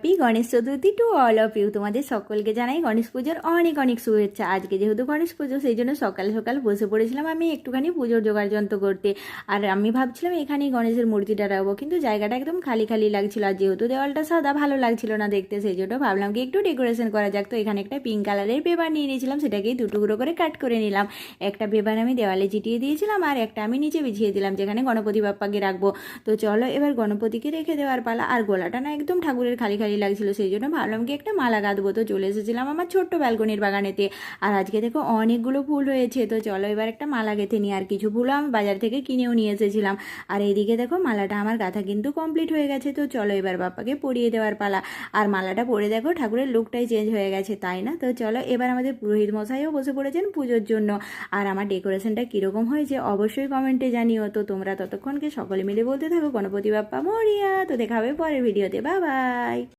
Happy Ganesh Chaturthi to all of you. তোমাদের সকলকে জানাই গণেশ পুজোর অনেক অনেক শুভেচ্ছা। আজকে যেহেতু গণেশ পুজো, সেই জন্য সকাল সকাল বসে পড়েছিলাম আমি একটুখানি পুজোর জোগাড় যন্ত্র করতে। আর আমি ভাবছিলাম এখানেই গণেশের মূর্তিটা রাখবো, কিন্তু জায়গাটা একদম খালি খালি লাগছিল। আর যেহেতু দেওয়ালটা সাদা, ভালো লাগছিল না দেখতে, সেই জন্য ভাবলাম কি একটু ডেকোরেশন করা যাক। তো এখানে একটা পিঙ্ক কালারের পেপার নিয়ে নিয়েছিলাম, সেটাকেই দুটুকরো করে কাট করে নিলাম। একটা পেপার আমি দেওয়ালে চিটিয়ে দিয়েছিলাম, আর একটা আমি নিচে বিছিয়ে দিলাম যেখানে গণপতি বাপ্পাকে রাখবো। তো চলো এবার গণপতিকে রেখে দেওয়ার পালা। আর গলাটা না একদম ঠাকুরের খালি খালি লাগছিল, সেই জন্য ভাবলাম কি একটা মালা গাঁথবো। তো চলে এসেছিলাম আমার ছোট্ট ব্যালকনির বাগানেতে। আর আজকে দেখো অনেকগুলো ফুল হয়েছে। তো চলো এবার একটা মালা গেঁথে নিই। আর কিছু ফুলও আমি বাজার থেকে কিনেও নিয়ে এসেছিলাম। আর এইদিকে দেখো মালাটা আমার গাঁথা কিন্তু কমপ্লিট হয়ে গেছে। তো চলো এবার বাপ্পাকে পরিয়ে দেওয়ার পালা। আর মালাটা পরে দেখো ঠাকুরের লুকটাই চেঞ্জ হয়ে গেছে, তাই না? তো চলো এবার আমাদের পুরোহিত মশাইও বসে পড়েছেন পুজোর জন্য। আর আমার ডেকোরেশনটা কীরকম হয়েছে অবশ্যই কমেন্টে জানিও। তো তোমরা ততক্ষণকে সকলে মিলে বলতে থাকো গণপতি বাপ্পা মরিয়া। তো দেখা হবে পরের ভিডিওতে। Bye bye.